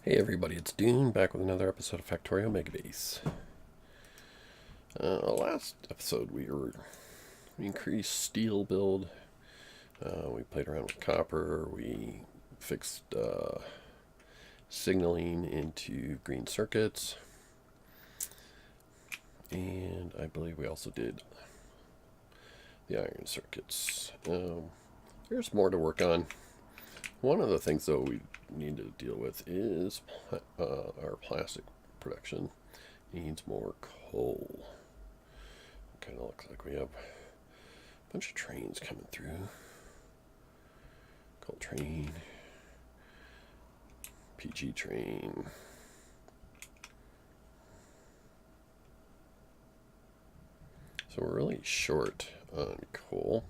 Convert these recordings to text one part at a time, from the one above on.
Hey everybody, it's Dune back with another episode of Factorio Megabase. Last episode we increased steel build. We played around with copper. We fixed signaling into green circuits, and I believe we also did the iron circuits. There's more to work on. One of the things though we need to deal with is our plastic production needs more coal. Kind of looks like we have a bunch of trains coming through. Coal train, PG train. So we're really short on coal,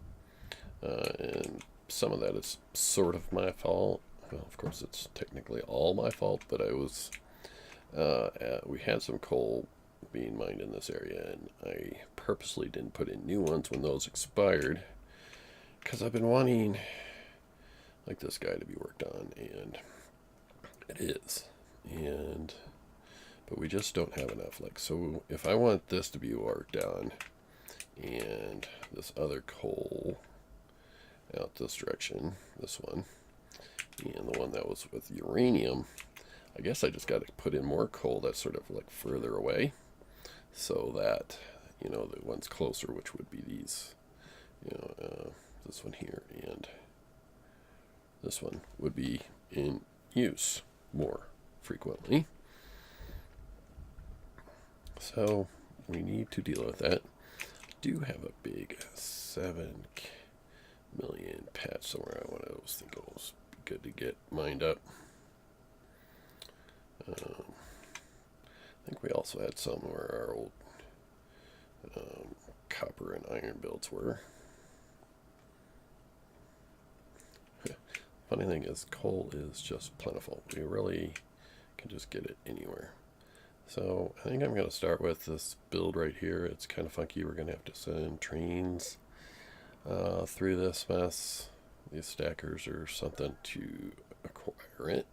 and some of that is sort of my fault. Well, of course, it's technically all my fault, but we had some coal being mined in this area, and I purposely didn't put in new ones when those expired, because I've been wanting, like, this guy to be worked on, and it is. But we just don't have enough. Like, so if I want this to be worked on, and this other coal out this direction, this one, and the one that was with uranium, I guess I just got to put in more coal that's sort of like further away, so that, the ones closer, which would be these, this one here and this one, would be in use more frequently. So we need to deal with that. Do have a big 7 million patch somewhere. I was thinking it was good to get mined up. I think we also had some where our old copper and iron builds were. Funny thing is, coal is just plentiful. We really can just get it anywhere. So I think I'm going to start with this build right here. It's kind of funky. We're going to have to send trains through this mess, these stackers or something, to acquire it.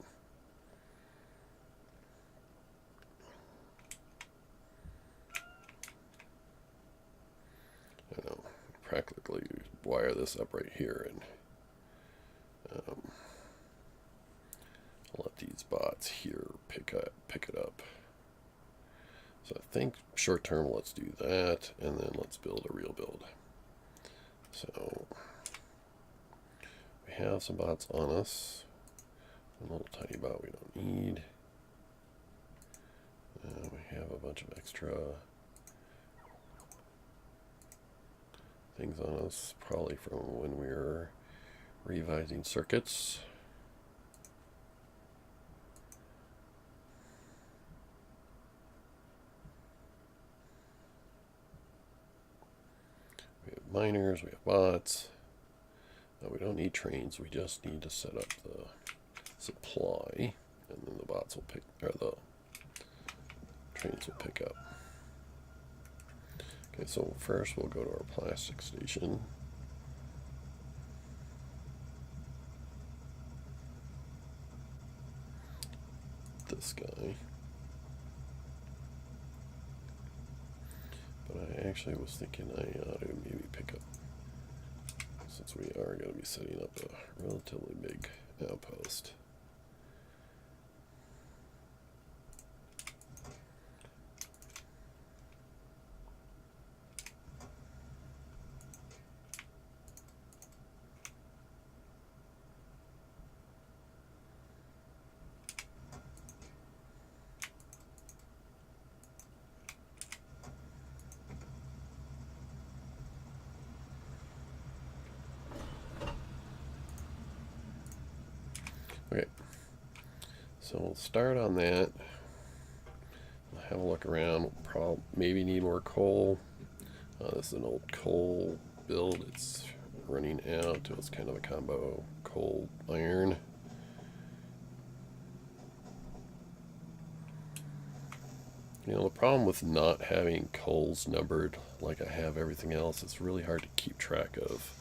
I know, practically wire this up right here and let these bots here pick it up. So I think short term, let's do that, and then let's build a real build. So we have some bots on us. A little tiny bot we don't need. We have a bunch of extra things on us, probably from when we were revising circuits. We have miners, we have bots. Now we don't need trains, we just need to set up the supply, and then the bots will the trains will pick up. Okay, so first we'll go to our plastic station. This guy. But I actually was thinking I ought to maybe pick up, since we are going to be setting up a relatively big outpost. Okay, so we'll start on that. We'll have a look around. We'll maybe need more coal. This is an old coal build. It's running out. It's kind of a combo coal iron. The problem with not having coals numbered like I have everything else, it's really hard to keep track of.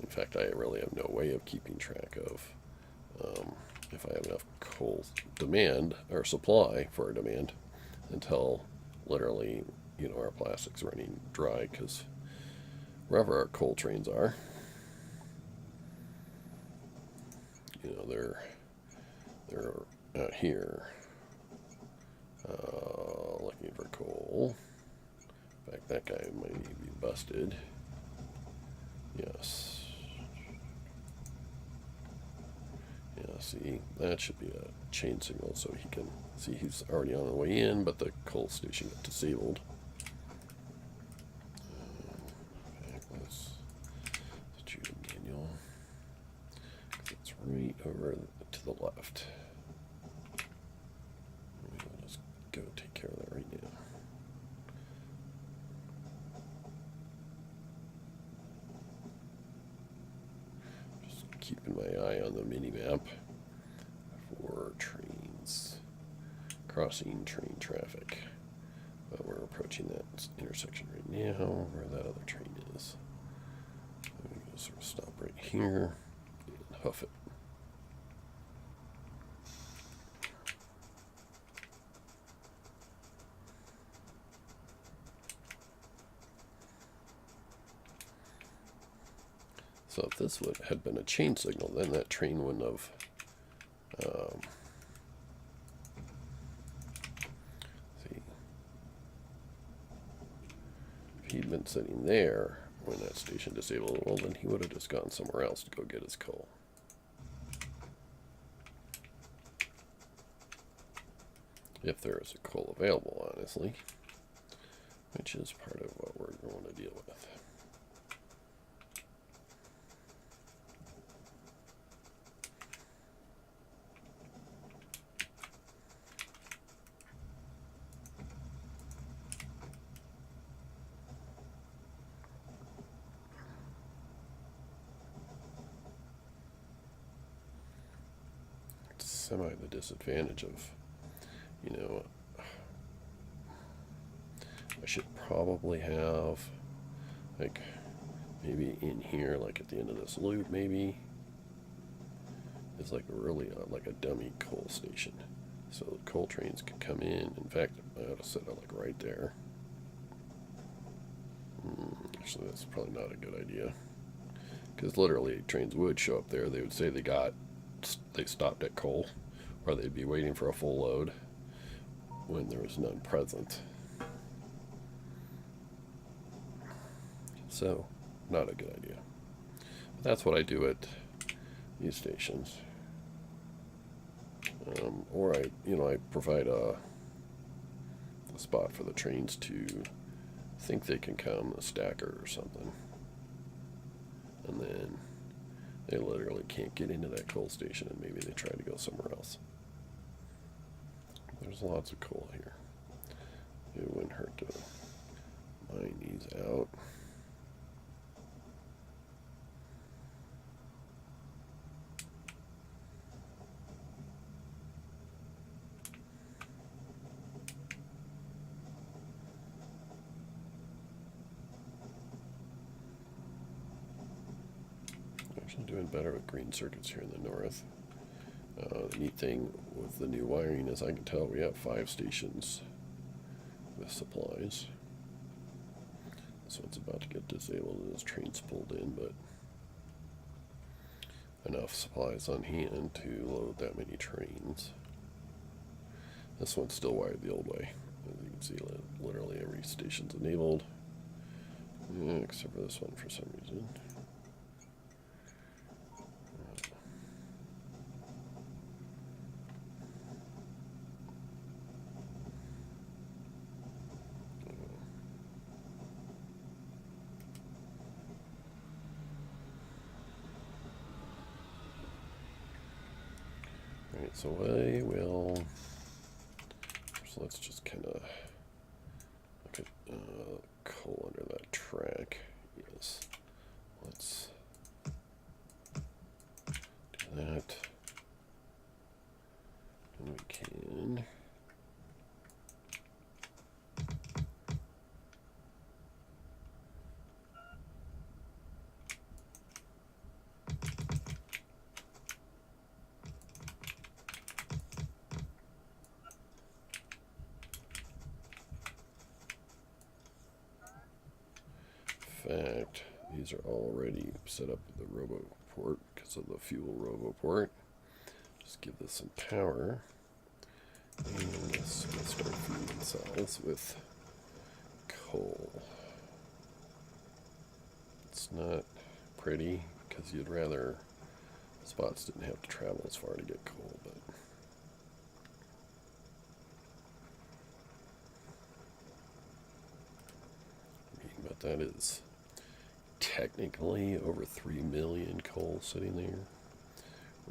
In fact, I really have no way of keeping track of if I have enough coal demand or supply for our demand until literally, our plastic's running dry, because wherever our coal trains are, they're out here looking for coal. In fact, that guy might need to be busted. Yes. Yeah, see, that should be a chain signal, so he can see he's already on the way in, but the coal station got disabled. Let's do the manual. It's right over to the left. We'll just go take care of that right now. Just keeping my eye on the mini map for trains, crossing train traffic. But we're approaching that intersection right now where that other train is. I'm going to sort of stop right here and huff it. So if this had been a chain signal, then that train wouldn't have see, if he'd been sitting there when that station disabled, well, then he would have just gone somewhere else to go get his coal. If there is a coal available, honestly, which is part of what we're going to deal with. Semi the disadvantage of, I should probably have, like, maybe in here, like at the end of this loop, maybe, is like really like a dummy coal station. So the coal trains could come in. In fact, I ought to set it like right there. Actually, that's probably not a good idea. Because literally, trains would show up there. They would say they stopped at coal, or they'd be waiting for a full load when there was none present. So, not a good idea. But that's what I do at these stations. Or I provide a spot for the trains to think they can come, a stacker or something. And then they literally can't get into that coal station, and maybe they try to go somewhere else. There's lots of coal here. It wouldn't hurt to mine these out. Actually doing better with green circuits here in the north. The neat thing with the new wiring is I can tell we have 5 stations with supplies. This one's about to get disabled and this train's pulled in, but enough supplies on hand to load that many trains. This one's still wired the old way. As you can see, literally every station's enabled, except for this one for some reason. Alright, so I will, so let's just kind of look at coal under that track. Yes, let's do that. And we can fact, these are already set up with the robo port because of the fuel robo port. Just give this some power. And this will start feeding cells with coal. It's not pretty because you'd rather spots didn't have to travel as far to get coal, but that is technically over 3 million coal sitting there,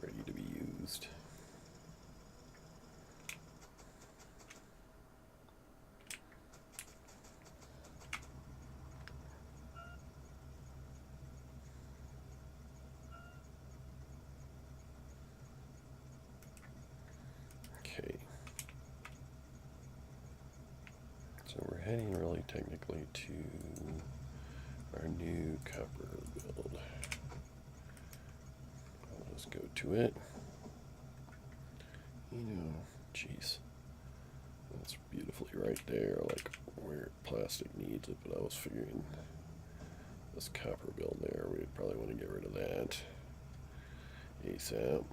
ready to be used. Okay. So we're heading really technically to our new copper build. I'll just go to it. You know, geez. That's beautifully right there, like where plastic needs it, but I was figuring this copper build there, we'd probably want to get rid of that ASAP.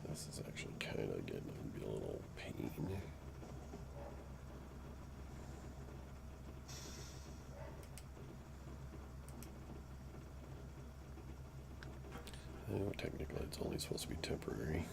This is actually kind of getting to be a little pain. Oh, technically it's only supposed to be temporary.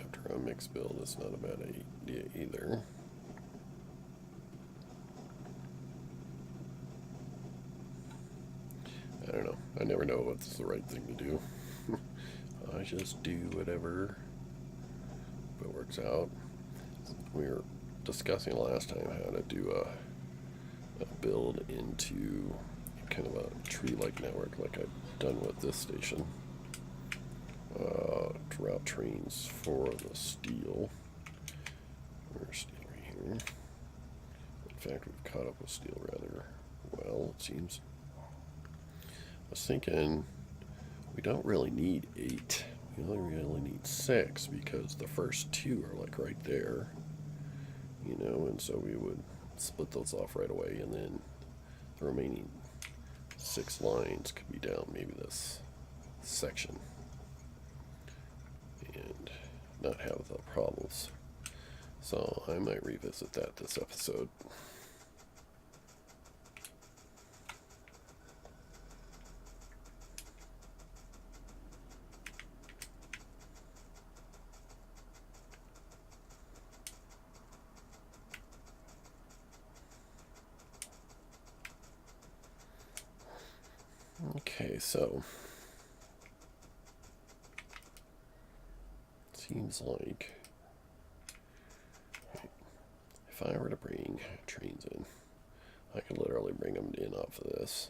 After a mixed build, it's not a bad idea either. I don't know. I never know what's the right thing to do. I just do whatever if it works out. We were discussing last time how to do a build into kind of a tree-like network like I've done with this station. To route trains for the steel. Where's steel right here? In fact, we've caught up with steel rather well, it seems. I was thinking we don't really need 8. We only really need 6 because the first 2 are like right there. You know, and so we would split those off right away, and then the remaining 6 lines could be down maybe this section and not have the problems. So I might revisit that this episode. Okay, so seems like if I were to bring trains in, I could literally bring them in off of this.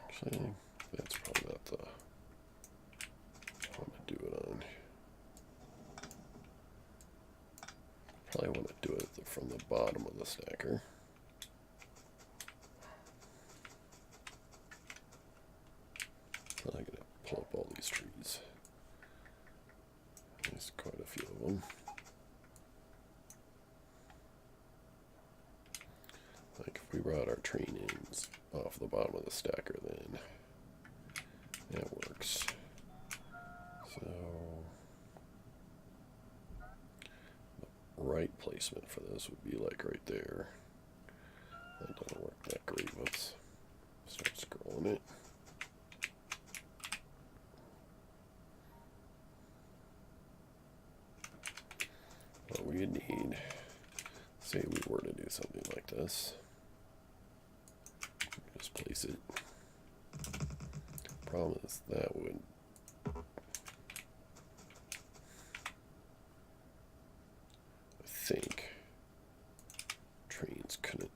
Actually, that's probably not the one to do it on. Probably want to do it from the bottom of the stacker. Probably gonna pull up all these trees. There's quite a few of them. Like if we brought our train ends off the bottom of the stacker, then that works. So the right placement for this would be like right there. That doesn't work that great. Let's start scrolling it. this. Just place it. Problem is that would. I think trains couldn't.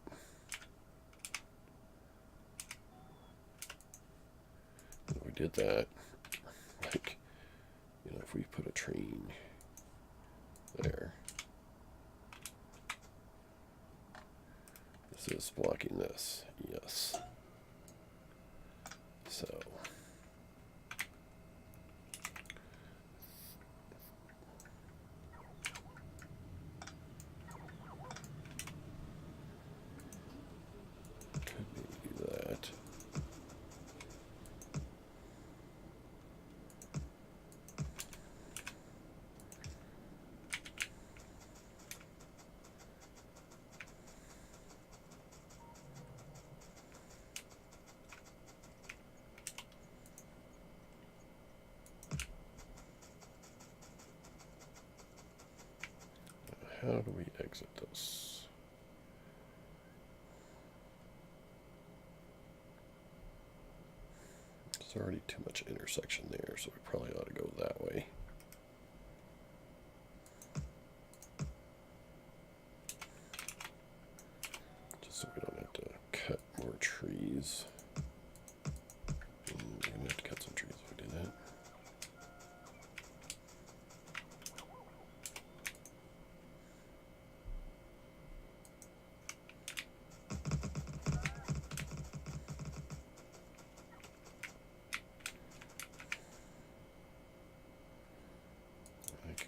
If we did that, like, you know, if we put a train there, this is blocking this, yes. So could maybe do that. How do we exit this? There's already too much intersection there, so we probably ought to go that way. Just so we don't have to cut more trees. We're going to have to cut some trees if we do that.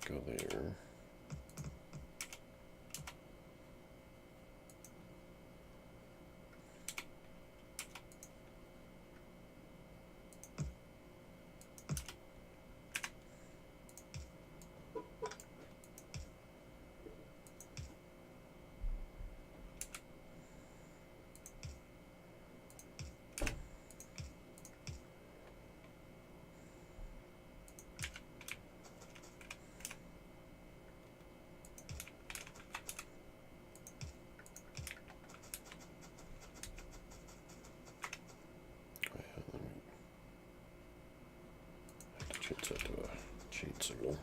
Go there. Change that to a chain signal.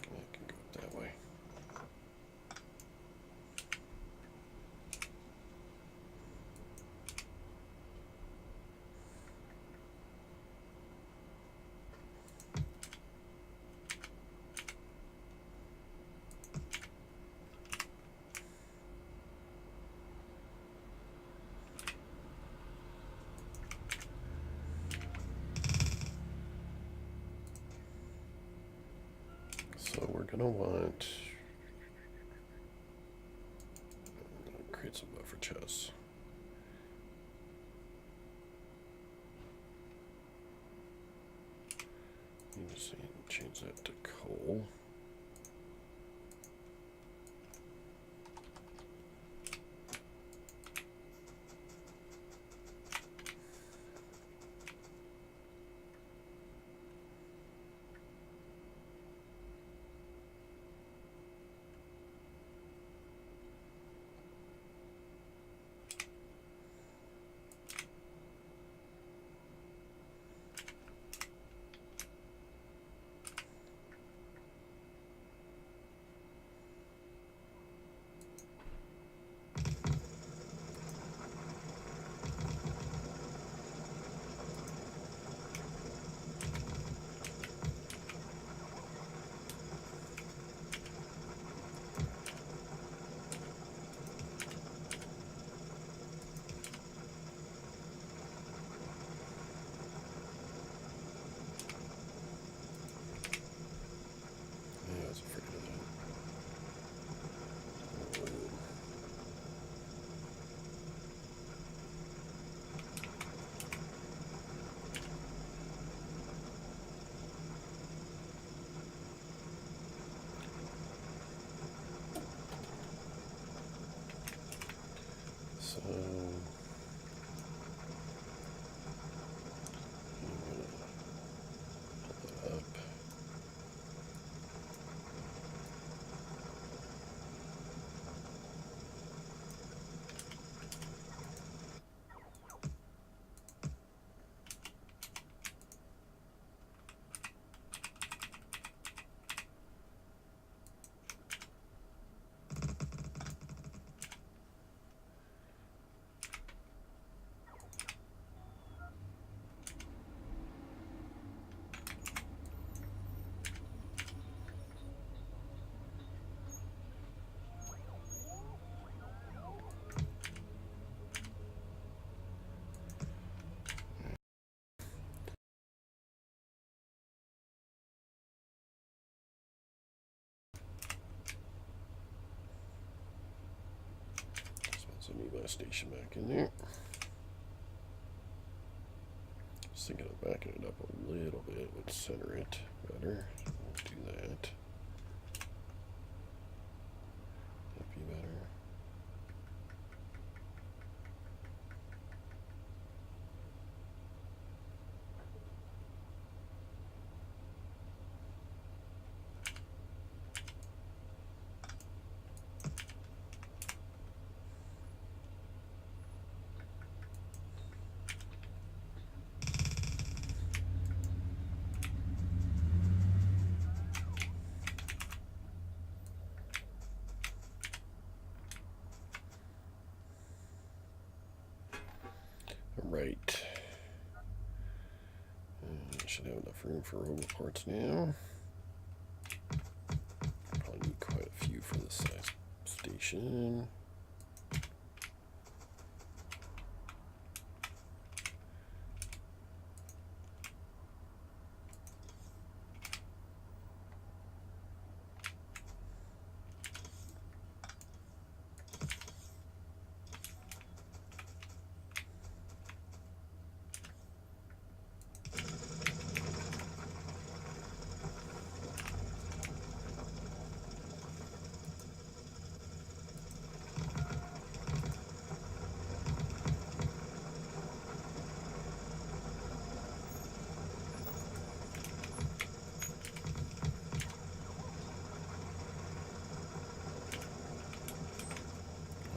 I can go that way. So we're going to want create some buffer chests. You just change that to coal. my station back in there. Just thinking of backing it up a little bit would center it better. We'll do that. That'd be better. Right. I should have enough room for robot parts now. Probably need quite a few for this size station.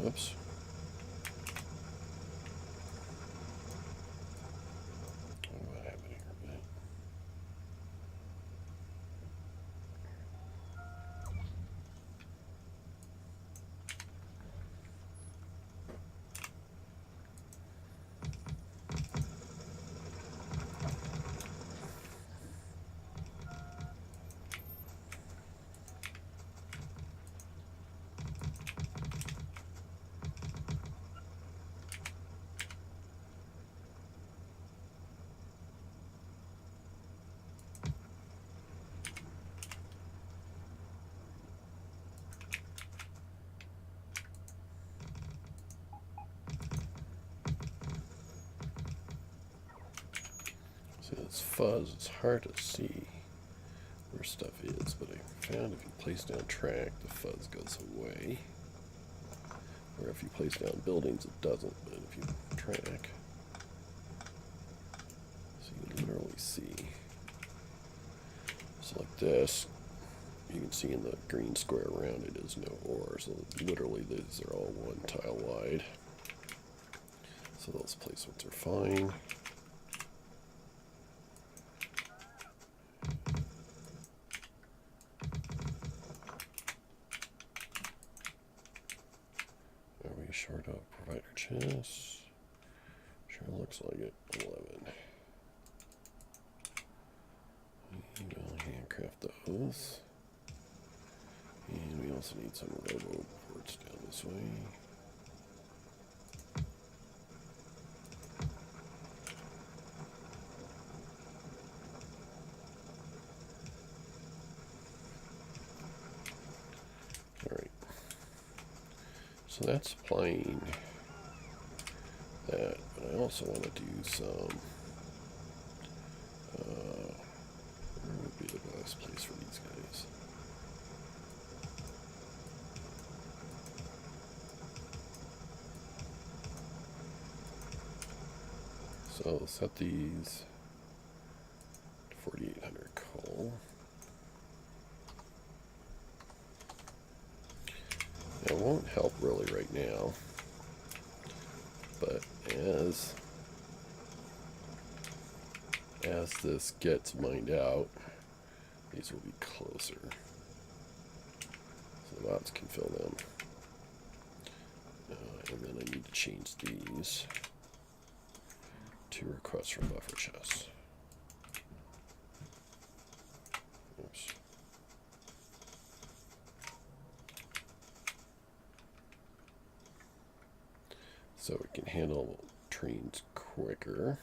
Oops. What happened here? See, this fuzz, it's hard to see where stuff is, but I found if you place down track, the fuzz goes away. Or if you place down buildings, it doesn't, but if you track, so you can literally see. So like this, you can see in the green square around it is no ore, so literally these are all one tile wide. So those placements are fine. Are we short of provider chests? Sure looks like it. 11. We'll handcraft those. And we also need some robo ports down this way. Alright. So that's supplying that, but I also want to do some, where would be the best place for these guys? So set these to 4,800 coal. It won't help really right now, but as this gets mined out, these will be closer, so the bots can fill them. And then I need to change these to requests from buffer chests. Oops. So it can handle trains quicker.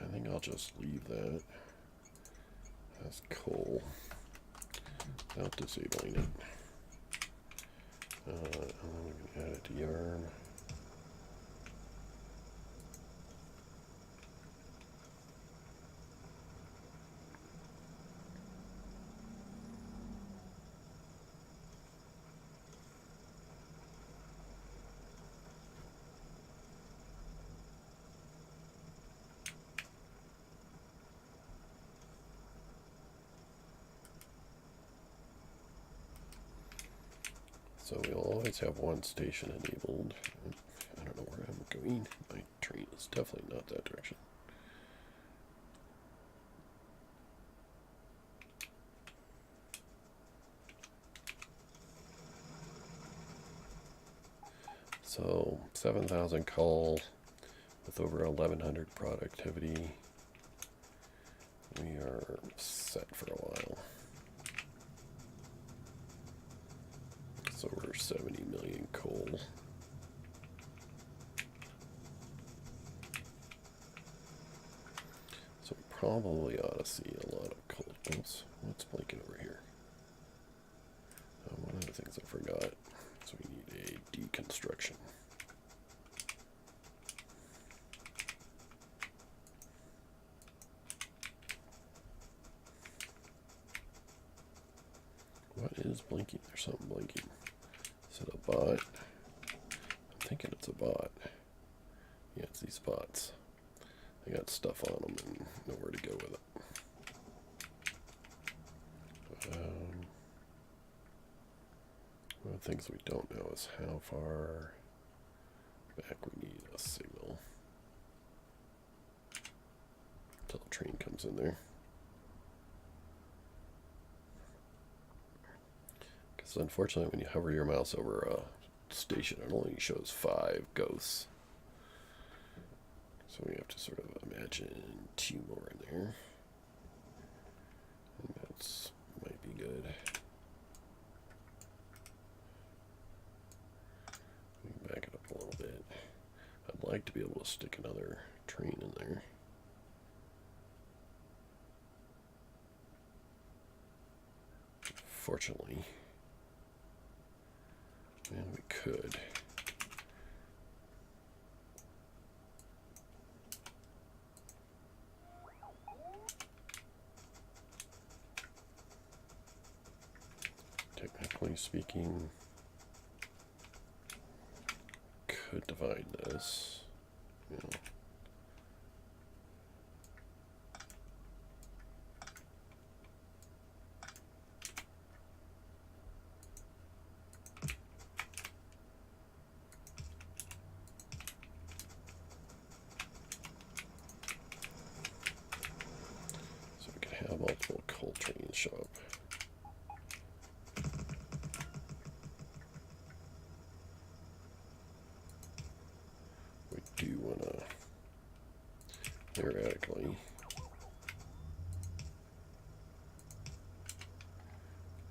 I think I'll just leave that as coal without disabling it. And then we can add it to yarn. So we'll always have one station enabled. I don't know where I'm going. My train is definitely not that direction. So 7,000 call with over 1,100 productivity. We are set for a while. So we're 70 million coal. So we probably ought to see a lot of coal. Oops, what's blinking over here? One of the things I forgot. So we need a deconstruction. What is blinking? There's something blinking. Is it a bot? I'm thinking it's a bot. Yeah, it's these bots. They got stuff on them and nowhere to go with it. One of the things we don't know is how far back we need a signal until the train comes in there. Because unfortunately, when you hover your mouse over a station, it only shows 5 ghosts. So we have to sort of imagine 2 more in there. And that's might be good. Back it up a little bit. I'd like to be able to stick another train in there. Fortunately, and we could. Technically speaking, could divide this, you know. So we could have multiple coal trains show up. Do want to theoretically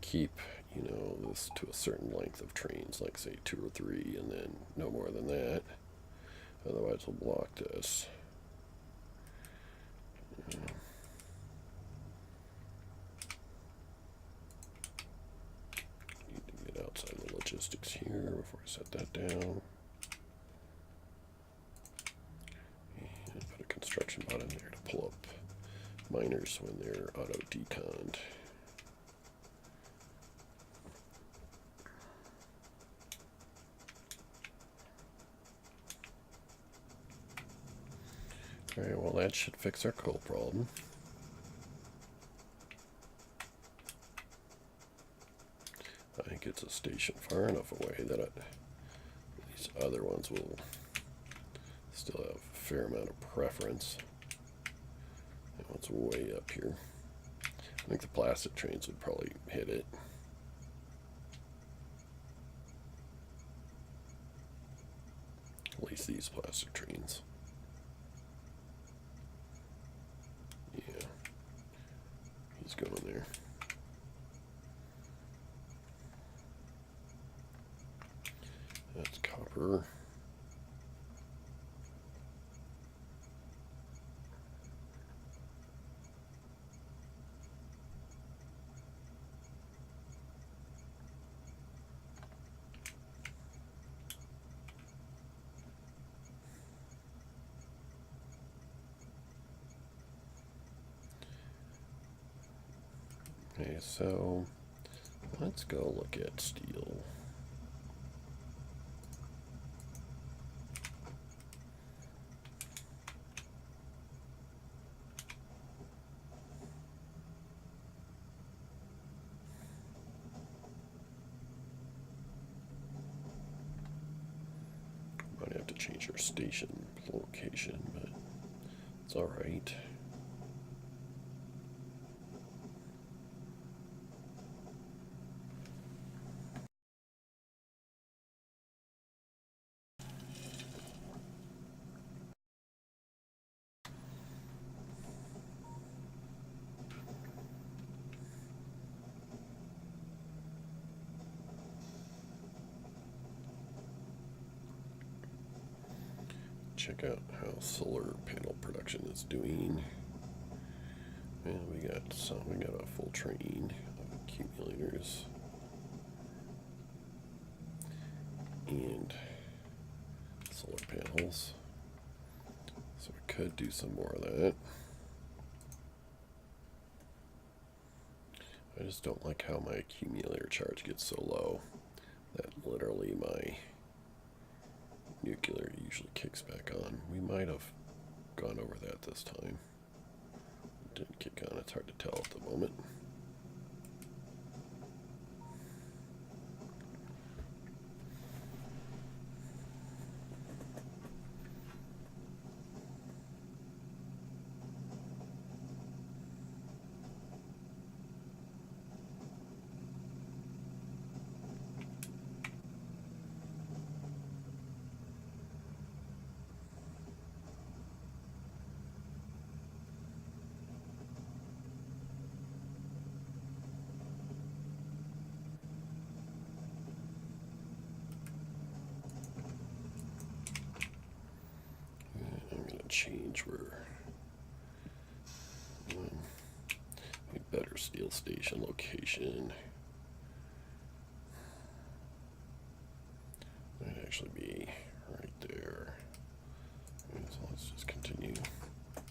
keep, you know, this to a certain length of trains, like say 2 or 3, and then no more than that. Otherwise, we'll block this. Need to get outside the logistics here before I set that down. Construction bot in there to pull up miners when they're auto deconned. Alright, well that should fix our coal problem. I think it's a station far enough away that these other ones will still have a fair amount of preference. That one's way up here. I think the plastic trains would probably hit it. At least these plastic trains. Yeah. He's going there. That's copper. Okay, so let's go look at steel. Might have to change our station location, but it's all right. Check out how solar panel production is doing. And we got a full train of accumulators. And solar panels. So we could do some more of that. I just don't like how my accumulator charge gets so low that literally my nuclear usually kicks back on. We might have gone over that this time. It didn't kick on, it's hard to tell at the moment. I'm going to change where a better steel station location. Might actually be right there. So let's just continue. I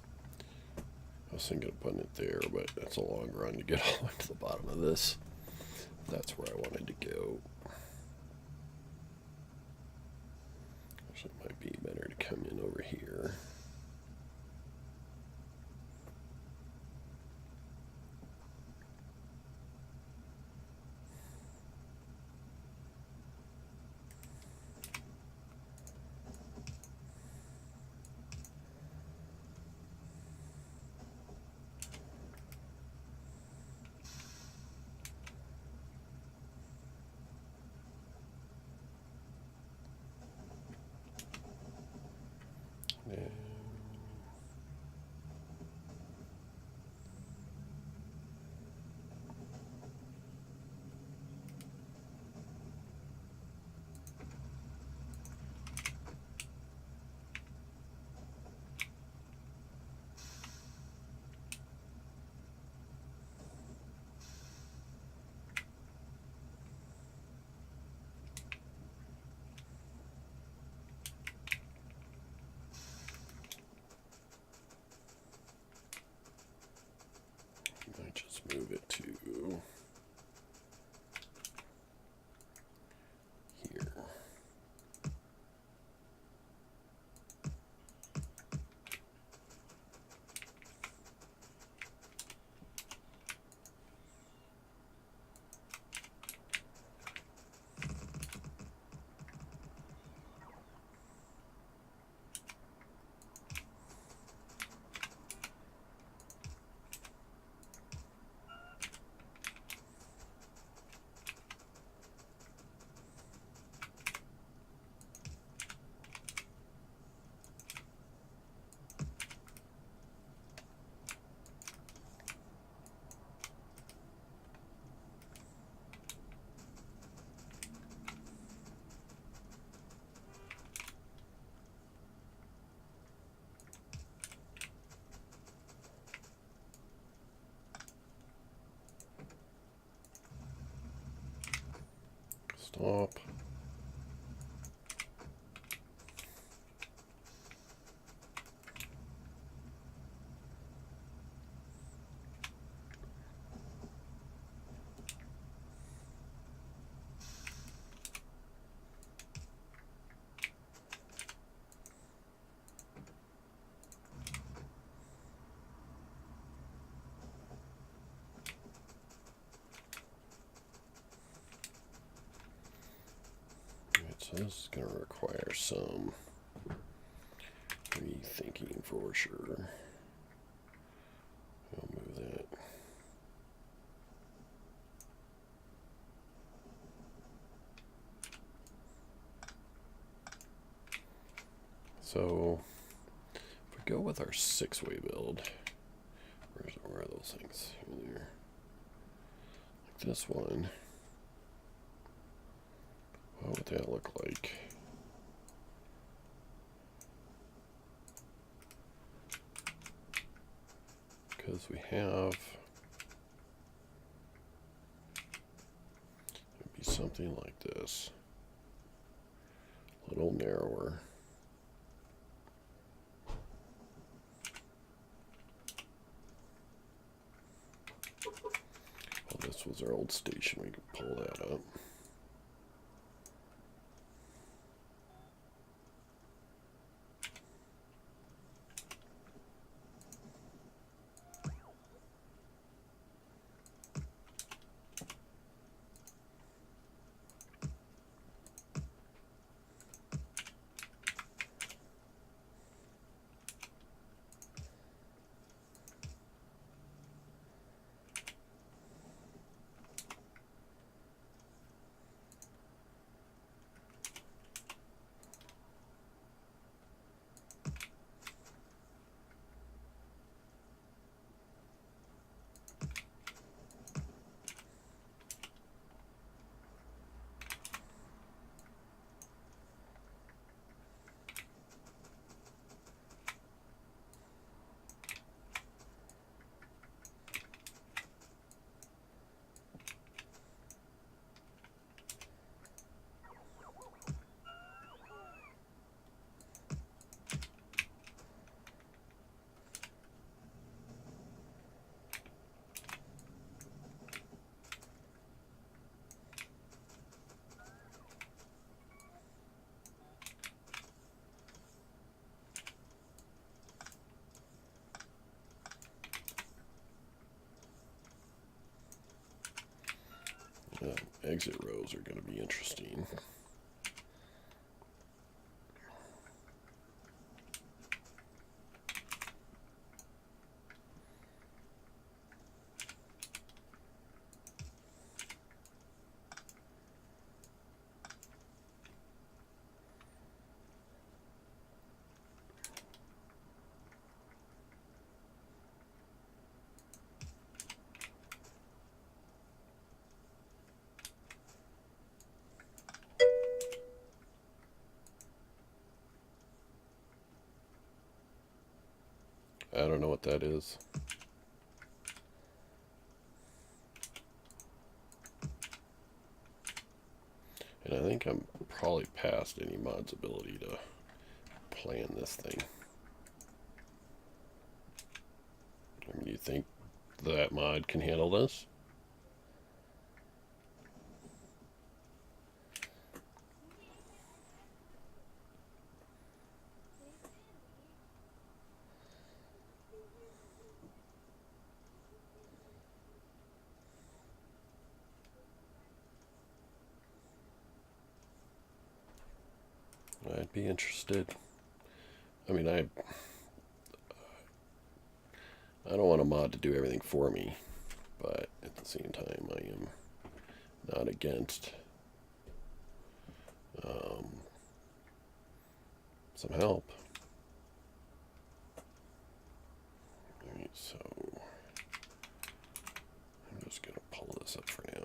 was thinking of putting it there, but that's a long run to get all the way to the bottom of this. That's where I wanted to go. Actually, it might be better to come in over here. I just move it to here. Stop. this is going to require some rethinking for sure. I'll move that. So if we go with our 6-way build, where are those things? Here, there. Like this one. What would that look like? Because we have, it'd be something like this, a little narrower. Well, this was our old station. We could pull that up. Exit rows are going to be interesting. I don't know what that is. And I think I'm probably past any mod's ability to plan this thing. I mean, do you think that mod can handle this? I'd be interested. I mean, I don't want a mod to do everything for me, but at the same time, I am not against some help. Alright, so I'm just going to pull this up for now.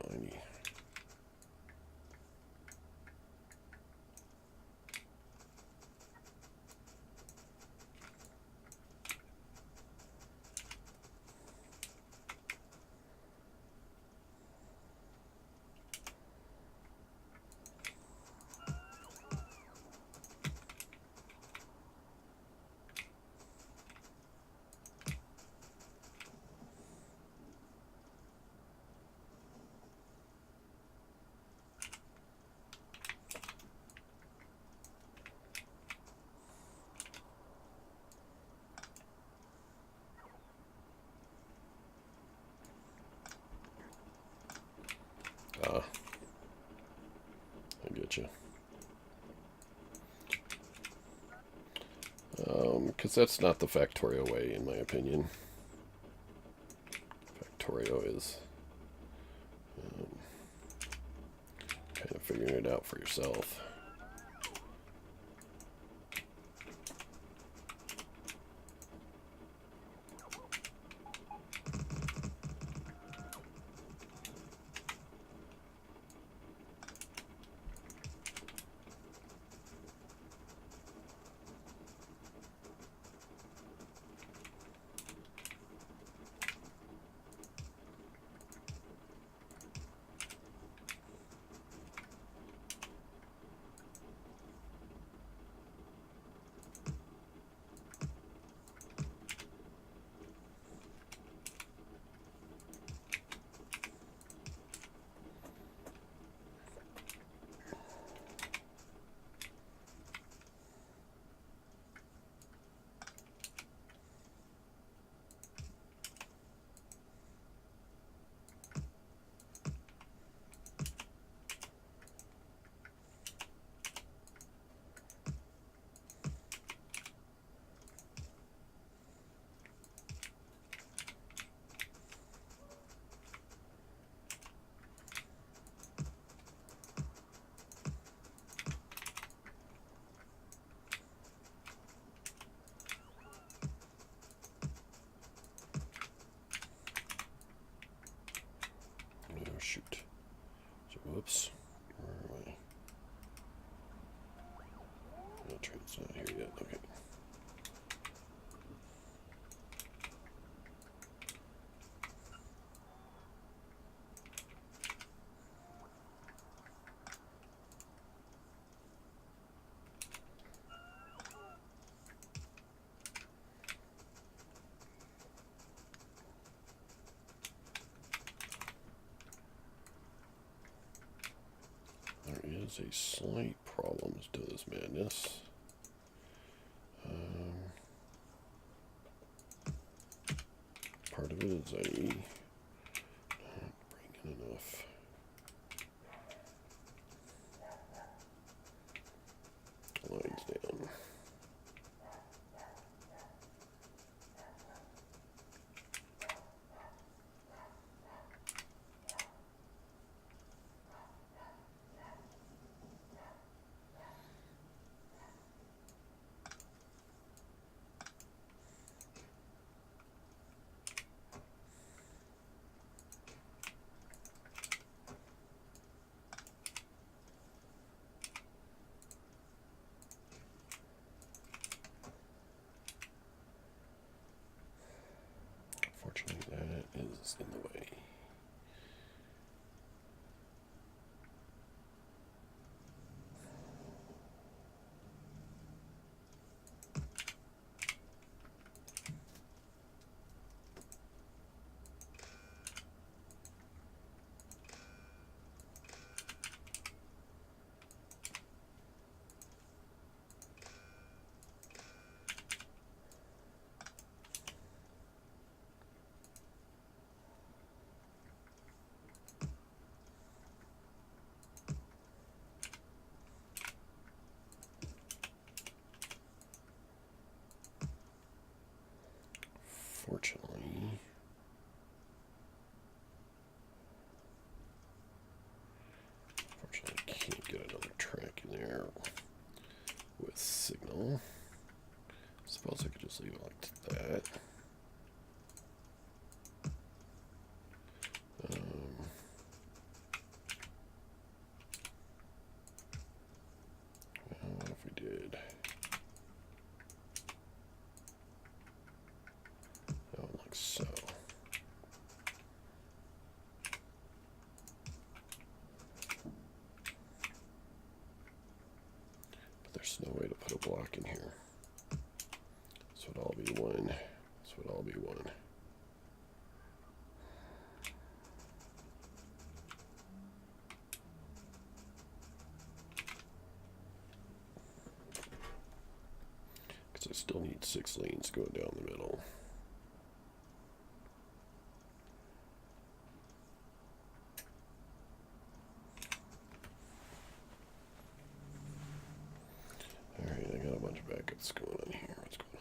I get you. Because that's not the Factorio way, in my opinion. Factorio is kind of figuring it out for yourself. Shoot. So, whoops. Where am I? No, train's not here yet. Okay. There is a slight problem to this madness. Part of it is not bringing enough. Lines down. Unfortunately, that is in the way. Fortunately, can't get another track in there with signal. Suppose I could just leave it like that. Well, what if we did? Oh, like so. But there's no way to put a block in here. This would all be one. This would all be one. Because I still need 6 lanes going down the middle. Alright, I got a bunch of backups going on here. What's going on?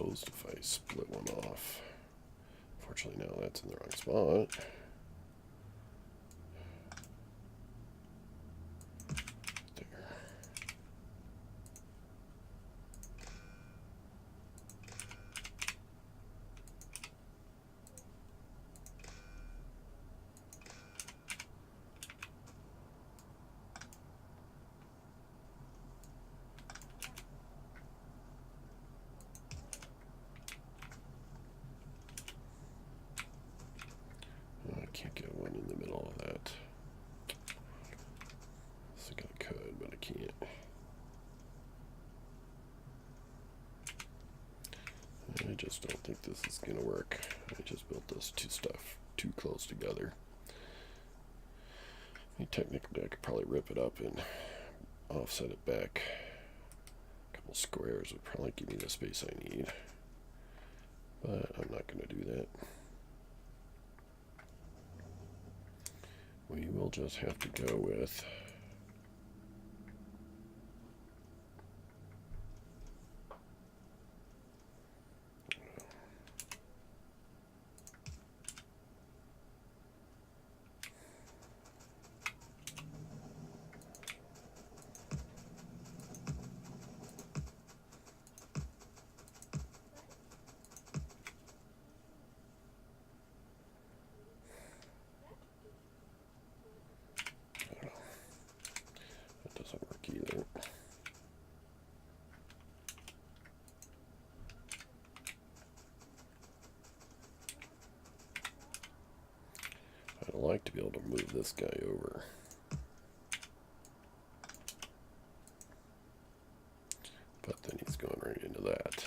opposed if I split one off. Fortunately, now that's in the wrong spot. There. I can't get one in the middle of that. I think I could, but I can't. I just don't think this is going to work. I just built this too close together. I mean, technically, I could probably rip it up and offset it back. A couple squares would probably give me the space I need. But I'm not going to do that. We will just have to go with either. I'd like to be able to move this guy over. But then he's going right into that.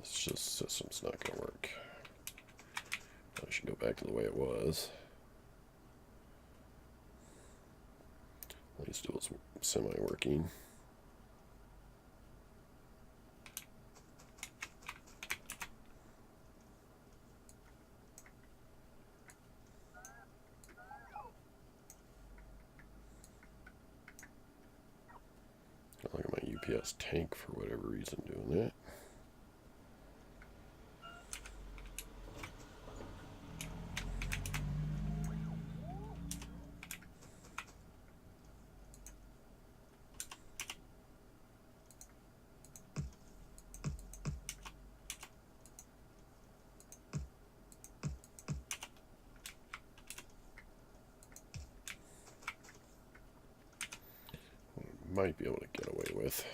This system's not going to work. I should go back to the way it was. At least it was semi-working. Look at my UPS tank for whatever reason doing that. Might be able to get away with.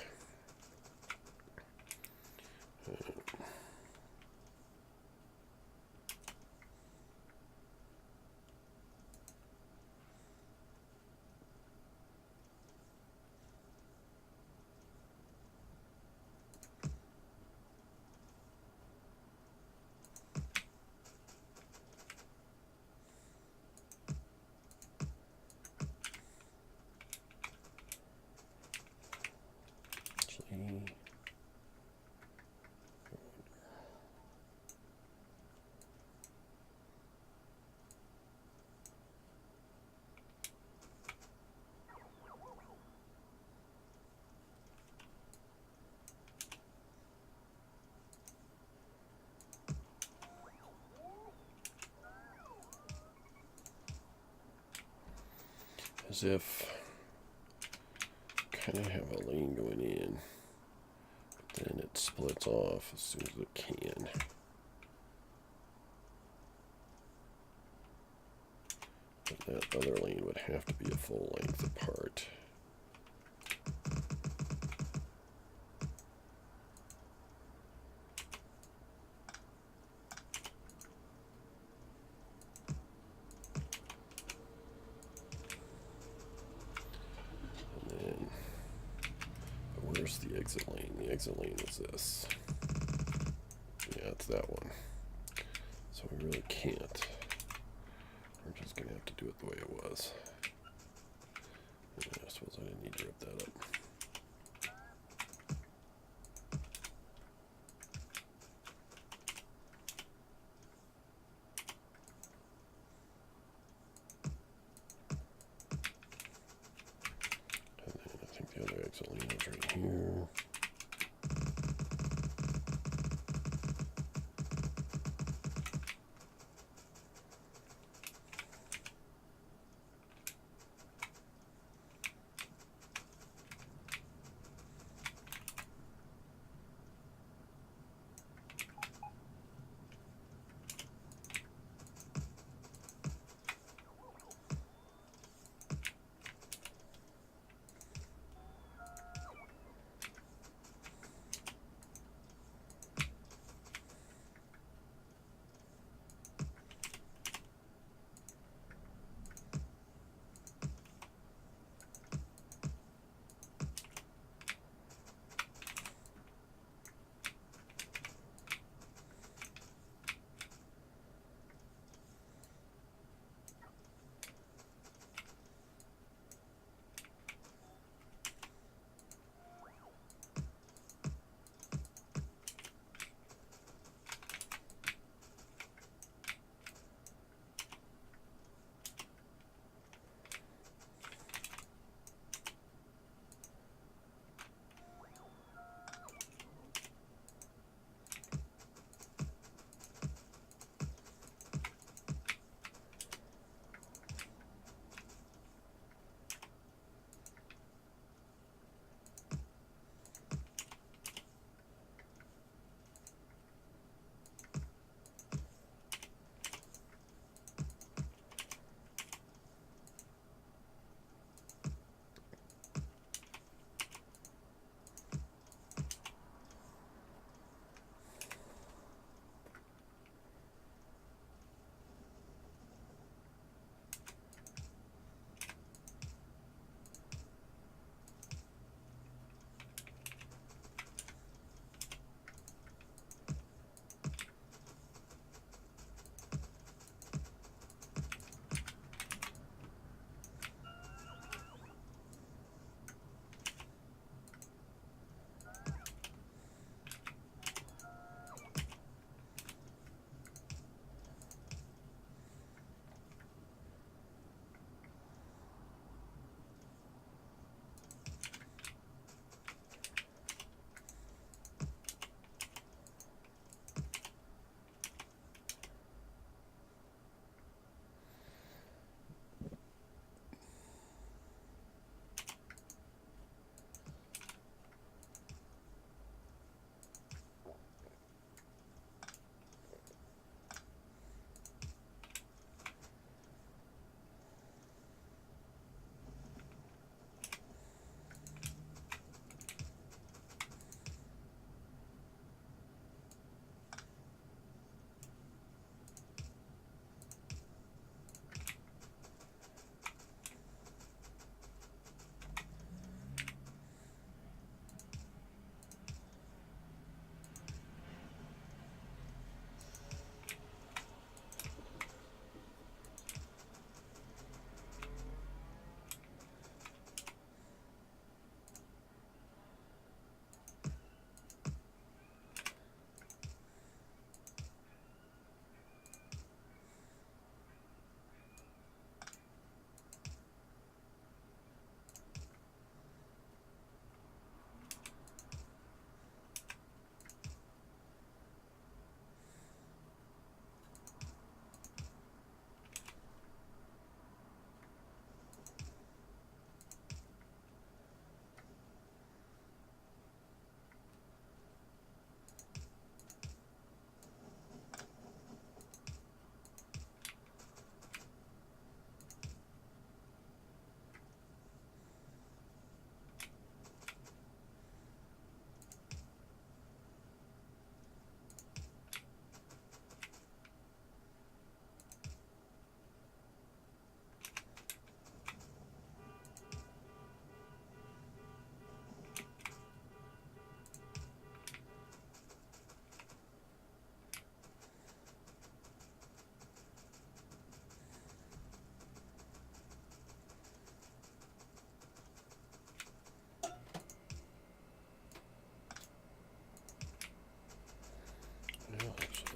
As if kind of have a lane going in, but then it splits off as soon as it can. But that other lane would have to be a full length apart. Where's the exit lane? The exit lane is this. Yeah, it's that one. So we really can't. We're just going to have to do it the way it was. Yeah, I suppose I didn't need to rip that up.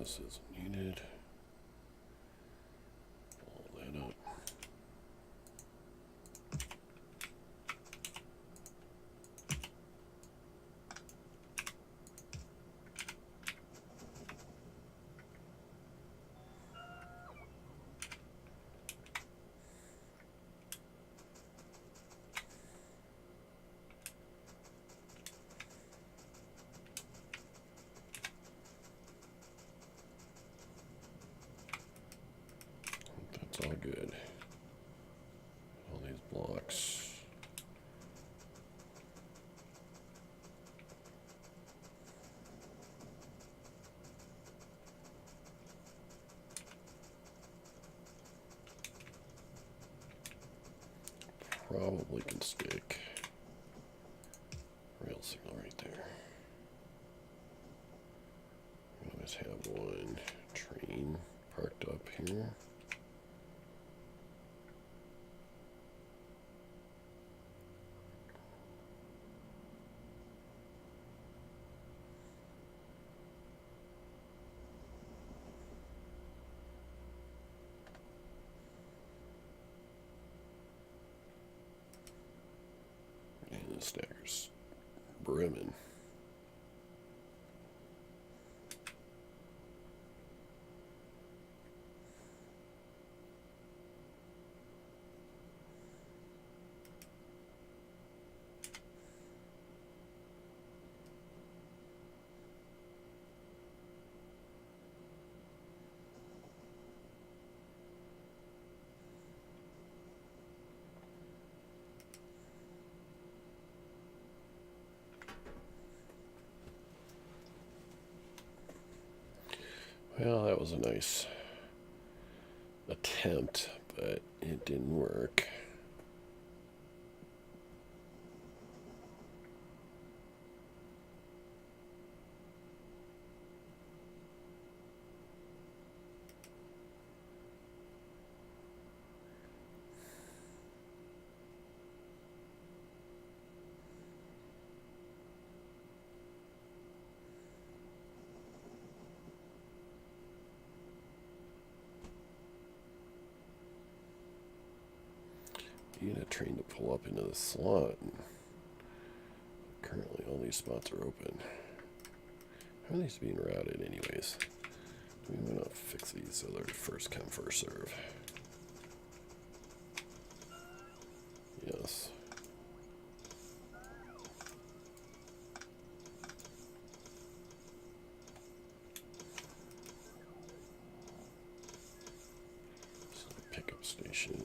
This isn't needed. Pull that up. That's all good. All these blocks. Probably can stick rail signal right there. We always have one train parked up here. And the stacker's brimming. Well, that was a nice attempt, but it didn't work. You need a train to pull up into the slot. Currently, all these spots are open. How are these being routed, anyways? We want to fix these so they're first come, first serve. Yes. So pickup station.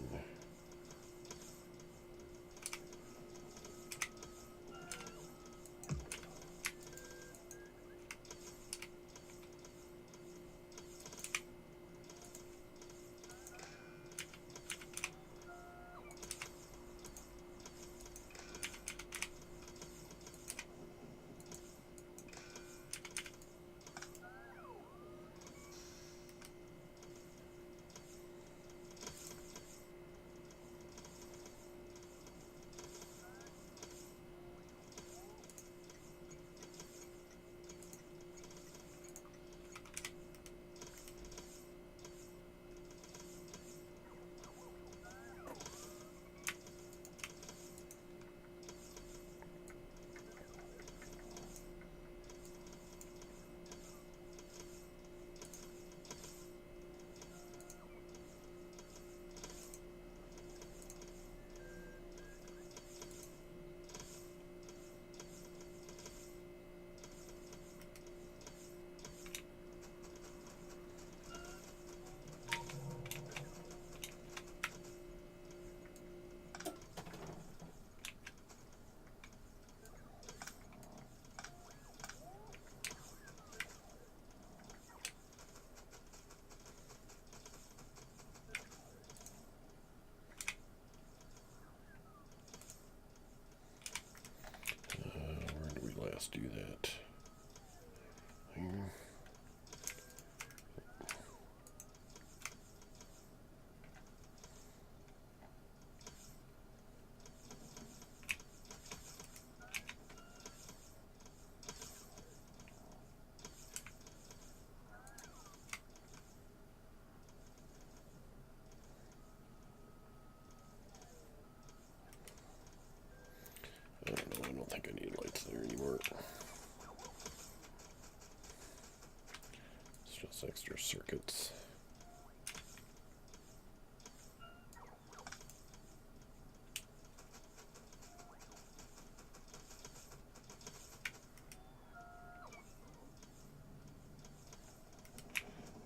Just extra circuits.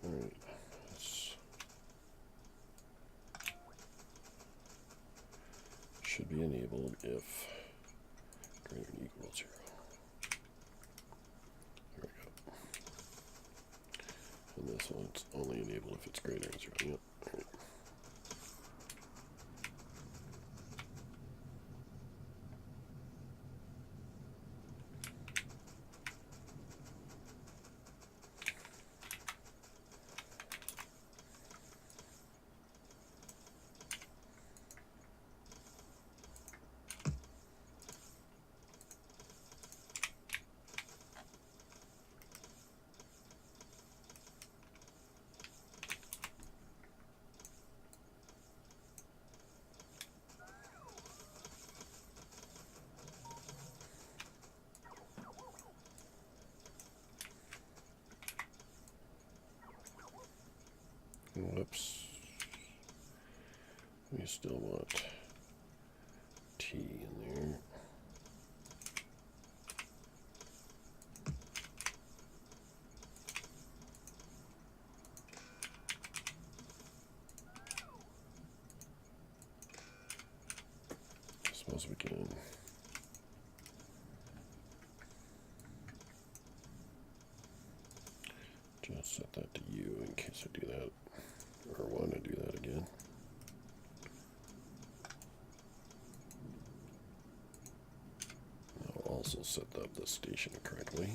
All right. Should be enabled if greater than or equal to 0. There we go. And this one's only enabled if it's greater than 0. Yep. All right. Whoops. We still want T in there. I suppose we can just set that to U in case I do that. Or want to do that again. I'll also set up the station correctly.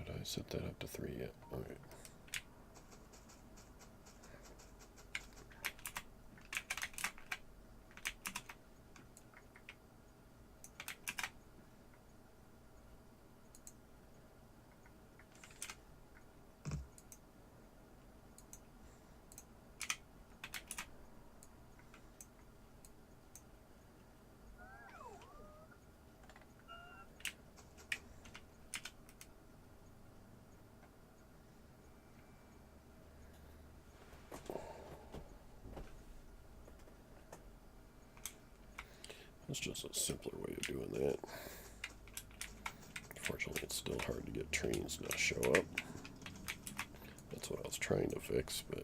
Did I set that up to 3 yet? All right. That's just a simpler way of doing that. Unfortunately, it's still hard to get trains to show up. That's what I was trying to fix, but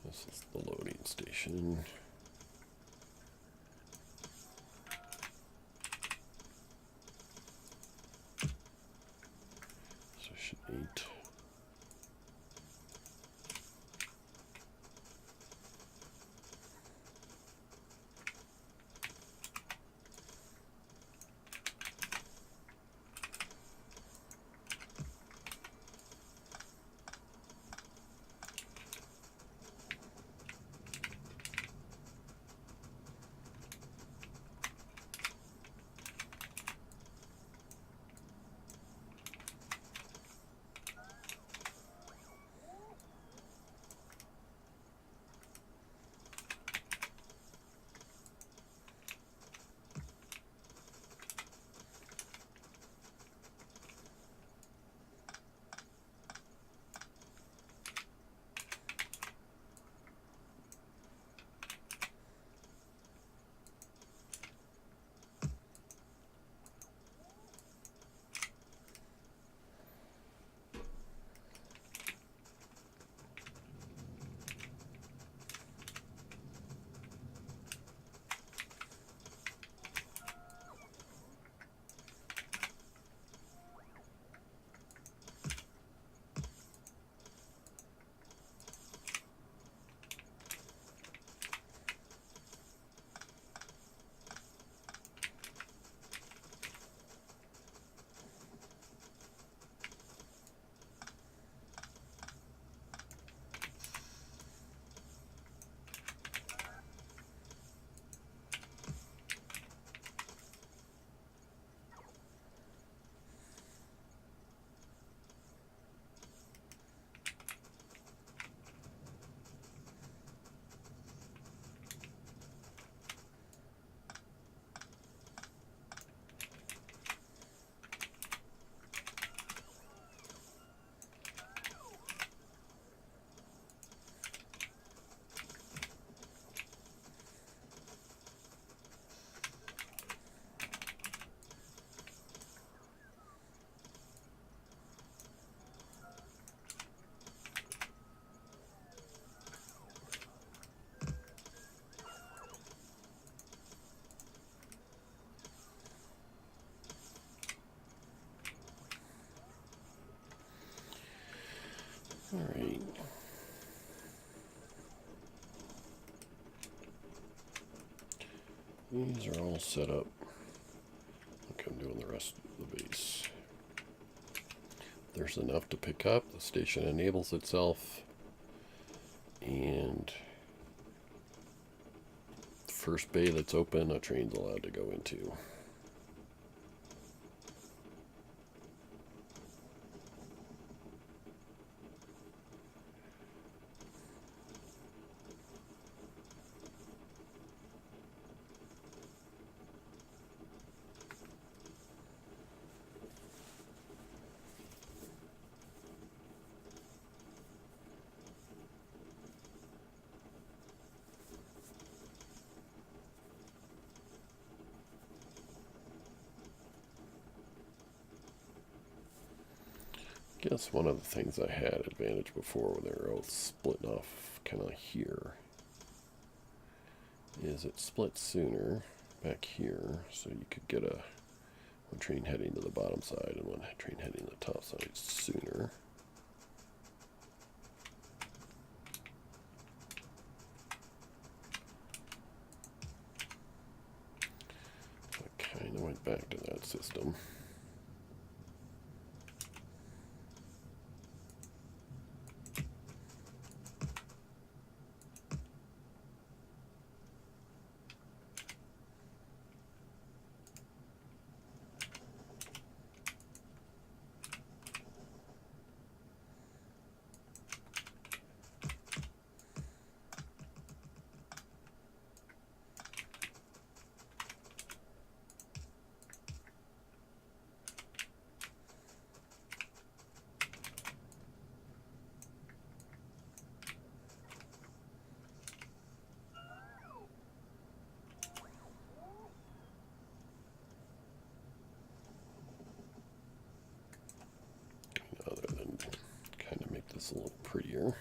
this is the loading station. Session 8. These are all set up like I'm doing the rest of the base. There's enough to pick up. The station enables itself. And first bay that's open, a train's allowed to go into. I guess one of the things I had advantage before when they were all splitting off kind of here is it split sooner back here, so you could get one train heading to the bottom side and one train heading to the top side sooner. I kind of went back to that system. A little prettier.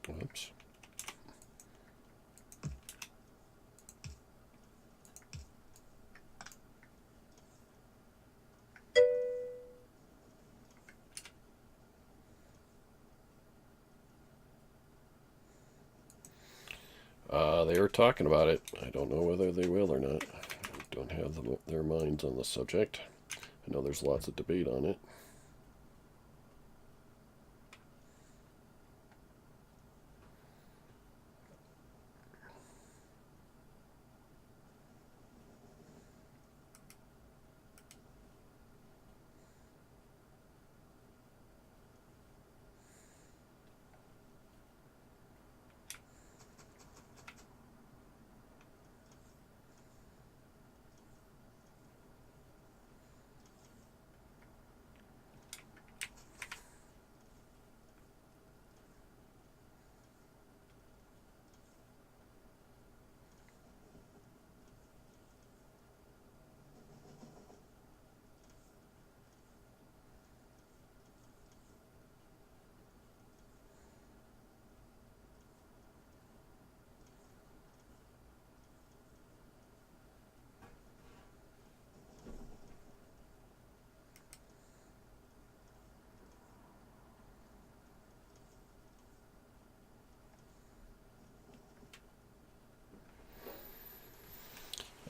Oops. They were talking about it. I don't know whether they will or not. I don't have their minds on the subject. I know there's lots of debate on it.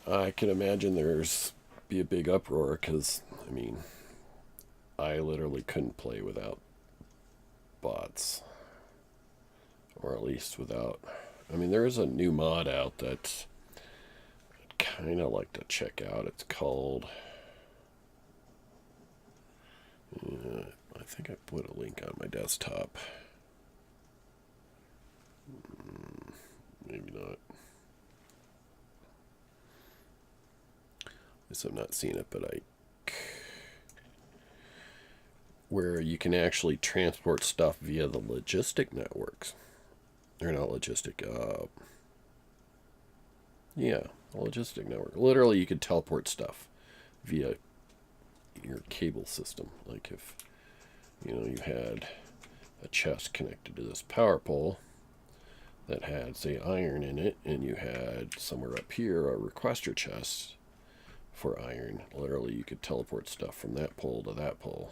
I can imagine there's be a big uproar because, I mean, I literally couldn't play without bots. Or at least without... I mean, there is a new mod out that I'd kind of like to check out. It's called... I think I put a link on my desktop. Maybe not. At least I'm not seeing it, but where you can actually transport stuff via the logistic networks. or not logistic, yeah, a logistic network. Literally, you could teleport stuff via your cable system. Like if, you had a chest connected to this power pole that had, say, iron in it, and you had somewhere up here a requester chest for iron. Literally, you could teleport stuff from that pole to that pole.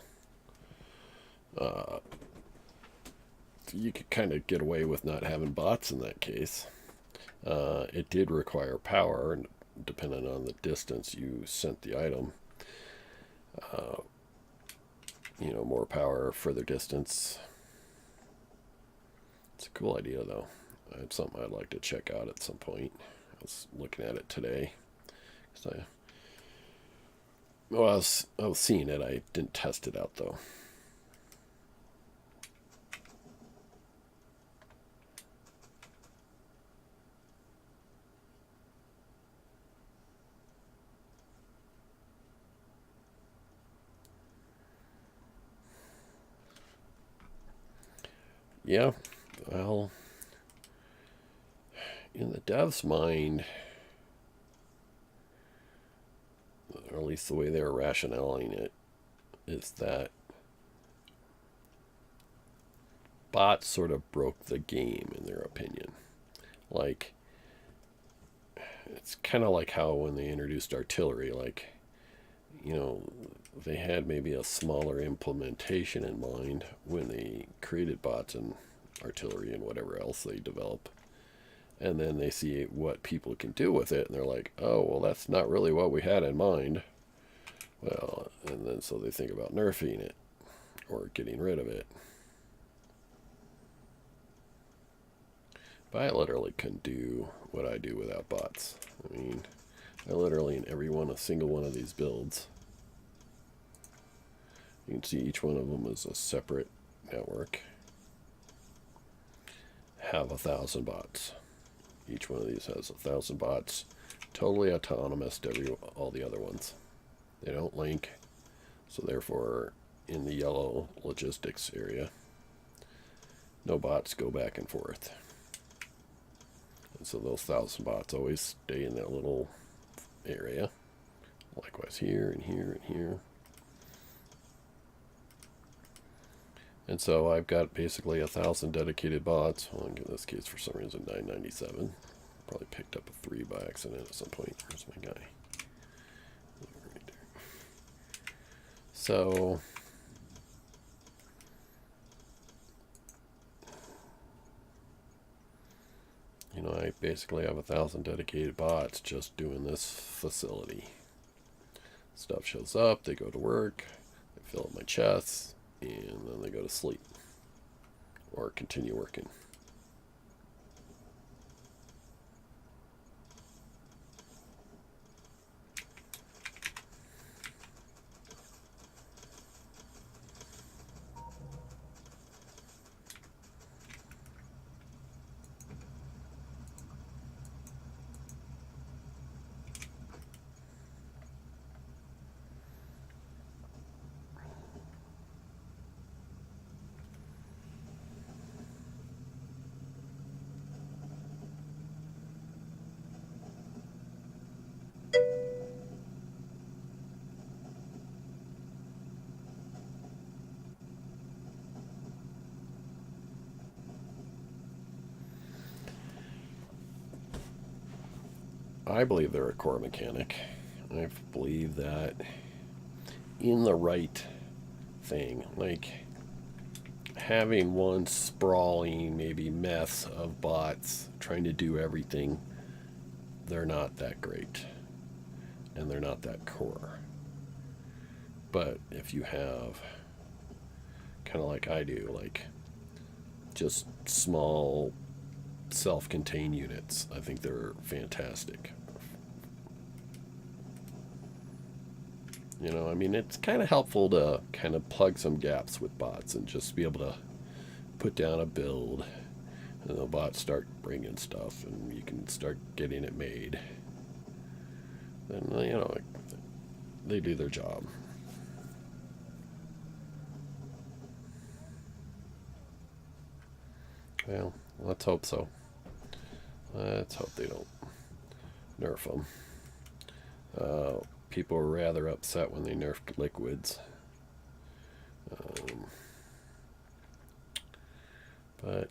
You could kind of get away with not having bots in that case. It did require power, and depending on the distance you sent the item. More power, further distance. It's a cool idea, though. It's something I'd like to check out at some point. I was looking at it today. I was seeing it. I didn't test it out, though. Yeah, well, in the dev's mind, or at least the way they're rationalizing it, is that bots sort of broke the game, in their opinion. Like, it's kind of like how when they introduced artillery, like, they had maybe a smaller implementation in mind when they created bots and artillery and whatever else they develop. And then they see what people can do with it, and they're like, oh, well, that's not really what we had in mind. Well, and then so they think about nerfing it or getting rid of it. But I literally couldn't do what I do without bots. I mean, I literally, in a single one of these builds, you can see each one of them is a separate network, have 1,000 bots. Each one of these has 1,000 bots, totally autonomous to all the other ones. They don't link, so therefore, in the yellow logistics area, no bots go back and forth. And so those 1,000 bots always stay in that little area. Likewise here and here and here. And so I've got basically 1,000 dedicated bots. Well, in this case, for some reason, 997. Probably picked up a 3 by accident at some point. Where's my guy? Right there. So I basically have 1,000 dedicated bots just doing this facility. Stuff shows up, they go to work, they fill up my chests, and then they go to sleep or continue working. I believe they're a core mechanic. I believe that in the right thing, like having one sprawling maybe mess of bots trying to do everything, they're not that great. And they're not that core. But if you have, kind of like I do, like just small self-contained units, I think they're fantastic. I mean, it's kind of helpful to kind of plug some gaps with bots and just be able to put down a build, and the bots start bringing stuff, and you can start getting it made. Then, they do their job. Well, Let's hope so. Let's hope they don't nerf them. People were rather upset when they nerfed liquids. But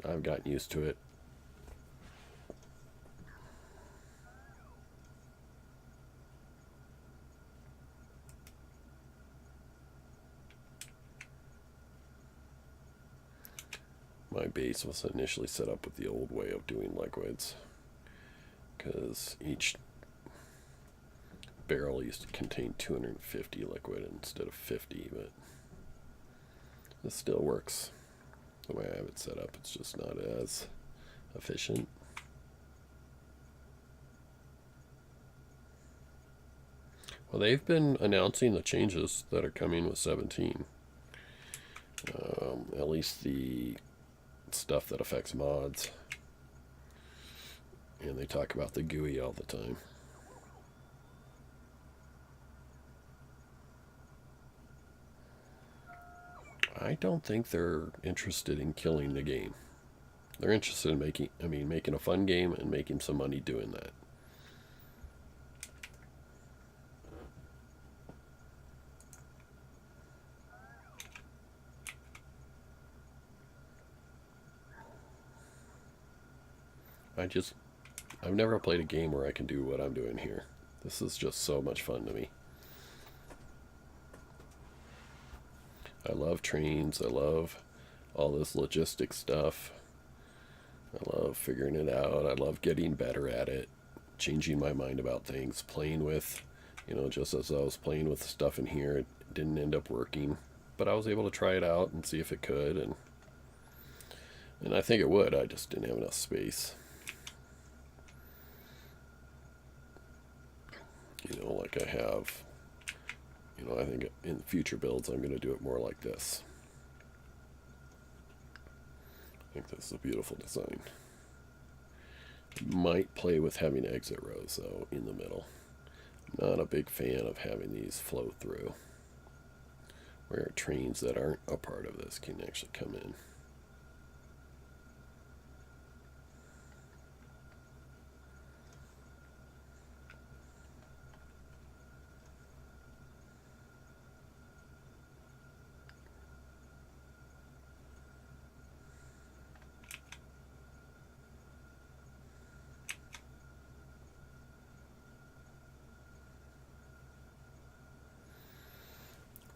I've gotten used to it. My base was initially set up with the old way of doing liquids, because each barrel used to contain 250 liquid instead of 50, but this still works the way I have it set up. It's just not as efficient. Well, they've been announcing the changes that are coming with 17. At least the stuff that affects mods. And they talk about the GUI all the time. I don't think they're interested in killing the game. They're interested in making a fun game and making some money doing that. I've never played a game where I can do what I'm doing here. This is just so much fun to me. I love trains. I love all this logistic stuff. I love figuring it out. I love getting better at it, changing my mind about things, playing with, just as I was playing with stuff in here, it didn't end up working. But I was able to try it out and see if it could, and I think it would. I just didn't have enough space. Like I have, I think in future builds I'm going to do it more like this. I think this is a beautiful design. Might play with having exit rows, though, in the middle. I'm not a big fan of having these flow through, where trains that aren't a part of this can actually come in.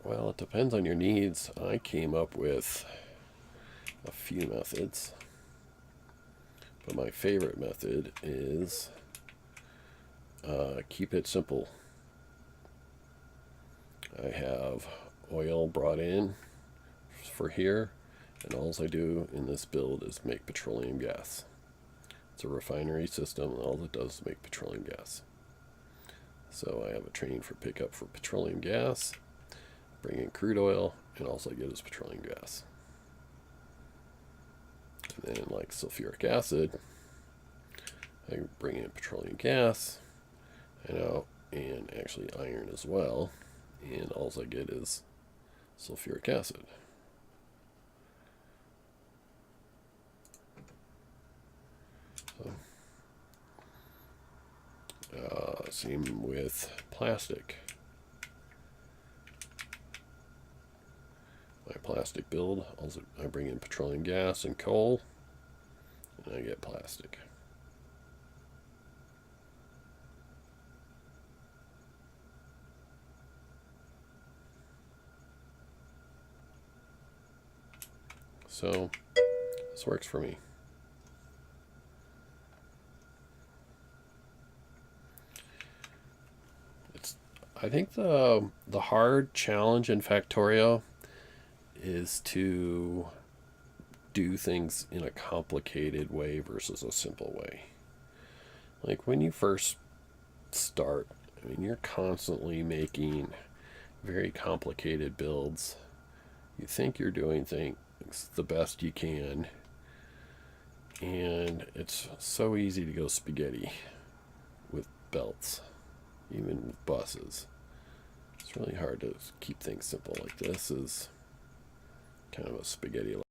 Well, it depends on your needs. I came up with a few methods, but my favorite method is keep it simple. I have oil brought in for here, and all I do in this build is make petroleum gas. It's a refinery system, and all it does is make petroleum gas. So I have a train for pickup for petroleum gas, bring in crude oil, and all I get is petroleum gas. And then, like sulfuric acid, I bring in petroleum gas, and actually iron as well, and all I get is sulfuric acid. Same with plastic. My plastic build, also I bring in petroleum gas and coal, and I get plastic. So this works for me. I think the hard challenge in Factorio is to do things in a complicated way versus a simple way. Like when you first start, you're constantly making very complicated builds. You think you're doing things the best you can, and it's so easy to go spaghetti with belts, even with buses. It's really hard to keep things simple. Like this is kind of a spaghetti